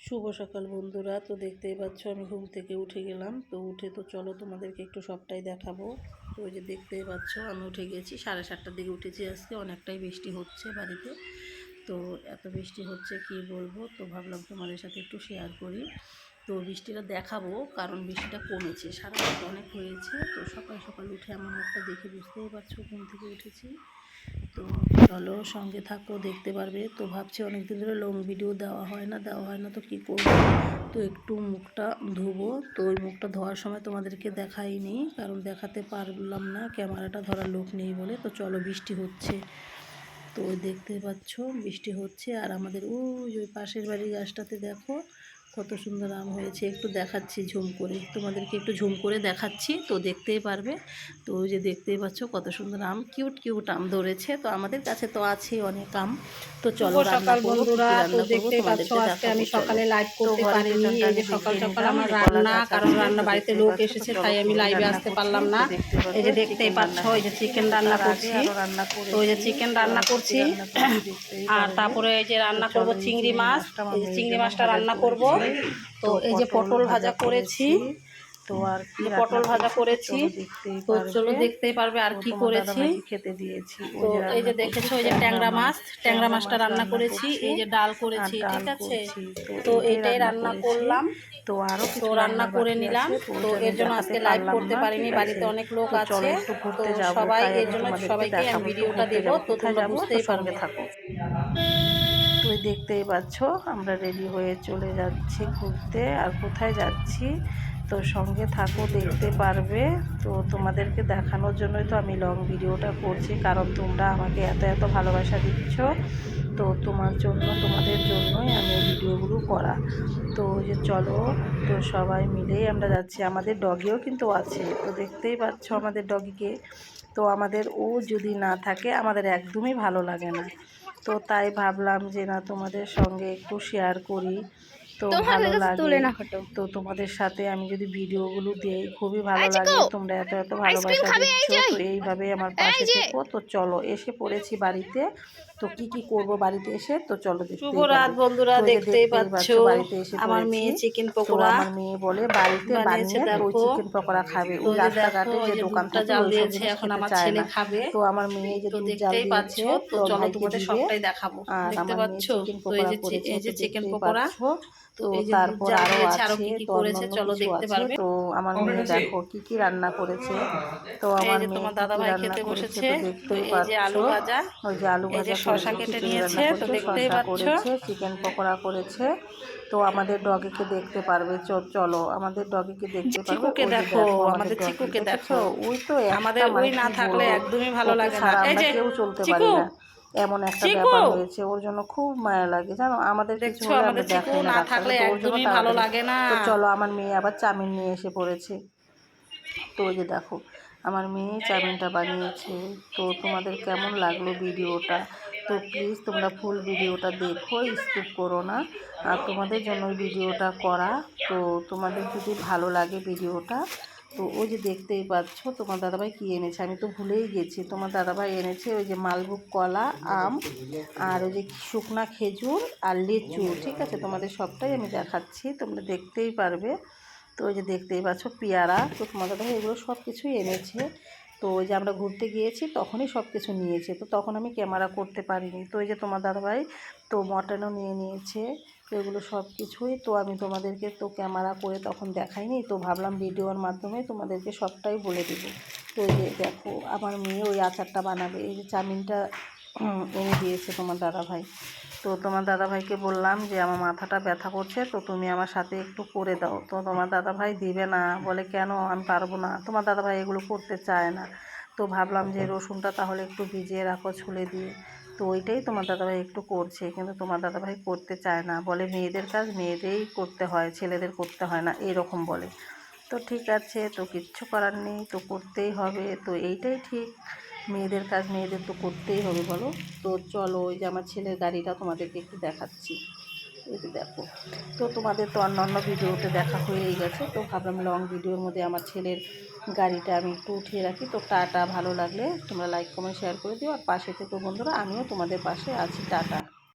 শুভ সকাল বন্ধুরা। তো দেখতেই পাচ্ছ আমি ঘুম থেকে উঠে গেলাম। তো উঠে তো চলো তোমাদেরকে একটু সবটাই দেখাবো। তো ওই যে দেখতেই পাচ্ছ আমি উঠে গেছি 7:30টার দিকে উঠেছি। আজকে অনেকটাই বৃষ্টি হচ্ছে বাড়িতে। তো এত বৃষ্টি হচ্ছে কি বলবো, তো ভাবলাম তোমাদের সাথে একটু শেয়ার করি। তো বৃষ্টিটা দেখাবো কারণ বৃষ্টিটা কমেছে, সারা রাত অনেক হয়েছে। তো সকাল সকাল উঠে আমার মুখটা দেখে বুঝতেই পারছো ঘুম থেকে উঠেছি। তো চলো সঙ্গে থাকো, দেখতে পারবে। তো ভাবছি অনেকদিন ধরে লং ভিডিও দেওয়া হয় না তো কি করব। তো একটু মুখটা ধুবো। তো ওই মুখটা ধোয়ার সময় তোমাদেরকে দেখাইনি, কারণ দেখাতে পারলাম না, ক্যামেরাটা ধরার লোক নেই বলে। তো চলো বৃষ্টি হচ্ছে, তো ওই দেখতে পাচ্ছ বৃষ্টি হচ্ছে। আর আমাদের ওই পাশের বাড়ির গাছটাতে দেখো কত সুন্দর আম হয়েছে। একটু দেখাচ্ছি ঝুম করে, তোমাদেরকে একটু ঝুম করে দেখাচ্ছি, তো দেখতেই পারবে। তো ওই যে দেখতেই পাচ্ছ কত সুন্দর আম, কিউট কিউট আম ধরেছে। তো আমাদের কাছে তো আছেই অনেক আম। তো চলো রান্না করবো, কি কি রান্না করবো তোমাদেরকে আজকে দেখাবো। আমি চলো, সকালে লাইভ তো করতে ঘরের পারিনি। পেছনটা এই আমি যে সকাল দেখিয়ে সকাল নিলাম আমার যে কলা রান্না, গাছ কারণ আছে। রান্না তো বাড়িতে দেখতেই লোক পাচ্ছ। তো এসেছে, চলো তাই কি আমি লাইভে রান্না আসতে করছি, পারলাম তো না। দেখতে এই পাবে যে দেখতেই চিকেন পাচ্ছ, রান্না এই যে করছি। চিকেন তো রান্না তার আগে করছি। আরও রান্না তো এই যে করেছি। চিকেন তো রান্না আর কী কী করছি রান্না করেছি দেখতেই আর পারবে। তারপরে এই যে তো রান্না করব চলো এই চিংড়ি চিংড়ি মাছ। মাছটা আমার এই যে মেয়ের চিংড়ি জন্য মাছটা ভাজা রান্না করব। করেছি। তো তো এই যে পটল পটল ভাজা করেছি। করেছি। তো আর কি পটল রান্না ভাজা করেছি তো করেছি। চলো দেখতেই তো চলো পারবে। দেখতেই পারবে আর তো কি তোমার করেছি। দাদাভাইকে খেতে দিয়েছি। ওই তো যে এই রান্না যে করছি দেখেছো, এই যে ট্যাংরা ট্যাংরা মাছ, মাছ, ট্যাংরা ট্যাংরা মাছটা মাছ রান্না রান্না করেছি। করছি। এই যে ডাল আর করেছি, ডাল ঠিক আছে। করছি। তো তো এইটাই এটাই রান্না রান্না করেছি। করলাম। তো আরও তো কিছু রান্না রান্নার করে বাকি নিলাম। আছে, তো তো ওইটা আমি এর জন্য দেখাতে আজকে লাইভ পারলাম করতে না, পারিনি, ঠিক আছে। বাড়িতে অনেক লোক তো চলো আছে। একটু তো ঘুরতে যাব, সবাই তাই এর আমি জন্য তোমাদেরকে সবাইকে আমি দেখাবো। একটু ভিডিওটা ঘুরতে দেব, যাব, তো কোথায় তোমরা যাব তো বুঝতেই সঙ্গে পারবে। থাকো। তো দেখতেই পাচ্ছ আমরা রেডি হয়ে চলে যাচ্ছি ঘুরতে। আর কোথায় যাচ্ছি তো সঙ্গে থাকো, দেখতে পারবে। তো তোমাদেরকে দেখানোর জন্যই তো আমি লং ভিডিওটা করছি, কারণ তোমরা আমাকে এত এত ভালোবাসা দিচ্ছ। তো তোমাদের জন্যই আমি এই ভিডিওগুলো করা। তো ওই যে চলো, তো সবাই মিলেই আমরা যাচ্ছি। আমাদের ডগিও কিন্তু আছে, তো দেখতেই পাচ্ছ আমাদের ডগিকে। তো আমাদের ও যদি না থাকে আমাদের একদমই ভালো লাগে না। তো তাই ভাবলাম যে না, তোমাদের সঙ্গে একটু শেয়ার করি, তো ভালো লাগে। তো তোমাদের সাথে আমি যদি ভিডিওগুলো দিই খুবই ভালো লাগে, তোমরা এত এত ভালোবাসা দিচ্ছ। তো এইভাবে আমার পাশে থেকো। তো চলো এসে পড়েছি বাড়িতে। তো কি কি করব বাড়িতে এসে, তো চলো শুভ দেখতেই রাত পারবে। বন্ধুরা, তো এই যে দেখতেই দেখতেই পাচ্ছ পাচ্ছ বাড়িতে এসে আমার পড়েছি। মেয়ে চিকেন তো পকোড়া আমার মেয়ে বলে বাড়িতে বানিয়েছে, বানিয়ে তো ওই দেখো। চিকেন পকোড়া খাবে। তো ওই ওই যে দেখো, রাস্তাঘাটে ওই যে যে দোকান দুধটা থাকে জাল ওইসব দিয়েছে, জিনিস এখন খেতে আমার চায় ছেলে না। খাবে। তো আমার মেয়ে যে তো দুধ জাল দেখতেই পাচ্ছ। দিয়েছে তো তো চলো ভাইকে তোমাদের দিবে। সবটাই দেখাবো, আর দেখতে আমার মেয়ে পাচ্ছ। চিকেন তো পকোড়া করেছে, এই তো যে চিকেন দেখতেই পকোড়া। পাচ্ছ। তো তো এই যে দুধ তারপর জাল আরও দিয়েছে, আরো আছে, কি কি তো করেছে অন্যান্য চলো কিছু দেখতে আছে। পারবে। তো আমার মেয়ে দেখো কি কি রান্না করেছে। তো এই আমার যে মেয়ে তোমার কি দাদা কি ভাই রান্না খেতে করেছে বসেছে। তো তো দেখতেই এই যে পাচ্ছ। আলু ভাজা, ওই যে আলু এই যে ভাজা শসা করেছে, কেটে খিচুড়ি নিয়েছে, রান্না তো করেছে, দেখতেই শসা পাচ্ছ। করেছে, চিকেন পকোড়া করেছে। তো আমাদের ডগিকে দেখতে পারবে। চলো আমাদের ডগিকে দেখতে পারবে। চিকুকে ওই যে দেখো, দেখো আমাদের আমাদের ডগি, চিকুকে দেখেছো? দেখো। ওই তো একটা আমাদের মানে ওই না কি থাকলে বলবো, একদমই ভালো ওকে লাগে না। ছাড়া এই আমরা যে কেউ চলতে পারি চিকু, না। এমন একটা চিকু ব্যাপার হয়েছে, ওর জন্য খুব মায়া লাগে জানো। আমাদের কিছু দেখছো, হলে আমরা আমাদের চিকু দেখাই না না ডাক্তারকে, থাকলে তো ওর জন্য একদমই ভালো তাড়াতাড়ি। লাগে না। তো চলো আমার মেয়ে আবার চাউমিন নিয়ে এসে পড়েছে। তো ওই যে দেখো আমার মেয়ে চাউমিনটা বানিয়েছে। তো তোমাদের কেমন লাগলো ভিডিওটা, তো প্লিজ তোমরা ফুল ভিডিওটা দেখো, স্কিপ করো না। আর তোমাদের জন্য ওই ভিডিওটা করা। তো তোমাদের যদি ভালো লাগে ভিডিওটা, তো ওই যে দেখতেই পাচ্ছ তোমার দাদাভাই কী এনেছে, আমি তো ভুলেই গেছি। তোমার দাদাভাই এনেছে ওই যে মালভোগ কলা, আম, আর ওই যে শুকনা খেজুর আর লিচু, ঠিক আছে। তোমাদের সবটাই আমি দেখাচ্ছি, তোমরা দেখতেই পারবে। তো ওই যে দেখতেই পাচ্ছ পেয়ারা। তো তোমার দাদাভাই এগুলো সব কিছুই এনেছে। তো ওই যে আমরা ঘুরতে গিয়েছি তখনই সব কিছু নিয়েছে, তো তখন আমি ক্যামেরা করতে পারিনি। তো ওই যে তোমার দাদাভাই তো মটনও নিয়ে নিয়েছে। তো এগুলো সব কিছুই তো আমি তোমাদেরকে তো ক্যামেরা করে তখন দেখাইনি, তো ভাবলাম ভিডিওর মাধ্যমে তোমাদেরকে সবটাই বলে দেবো। তো এই যে দেখো আমার মেয়ে ওই আচারটা বানাবে। এই যে চাউমিনটা এনে দিয়েছে তোমার দাদাভাই। তো তোমার দাদাভাইকে বললাম যে আমার মাথাটা ব্যথা করছে, তো তুমি আমার সাথে একটু করে দাও। তো তোমার দাদাভাই দিবে না, বলে কেন, আমি পারবো না। তোমার দাদাভাই এগুলো করতে চায় না। তো ভাবলাম যে রসুনটা তাহলে একটু ভিজিয়ে রাখো ছুলে দিয়ে। তো ওইটাই তোমার দাদাভাই একটু করছে, কিন্তু তোমার দাদাভাই করতে চায় না, বলে মেয়েদের কাজ মেয়েদেরই করতে হয়, ছেলেদের করতে হয় না, এরকম বলে। তো ঠিক আছে, তো কিচ্ছু করার নেই, তো করতেই হবে। তো এইটাই ঠিক, মেয়েদের কাজ মেয়েদের তো করতেই হবে বলো। তো চলো ওই যে আমার ছেলের গাড়িটা তোমাদেরকে একটু দেখাচ্ছি। এই যে দেখো, তো তোমাদের তো অন্য ভিডিওতে দেখা হয়েই গেছে, তো ভাবলাম লং ভিডিওর মধ্যে আমার ছেলের গাড়িটা আমি একটু উঠিয়ে রাখি। তো টাটা, ভালো লাগলে তোমরা লাইক কমেন্ট শেয়ার করে দিও, আর পাশে থেকো বন্ধুরা, আমিও তোমাদের পাশে আছি। টাটা।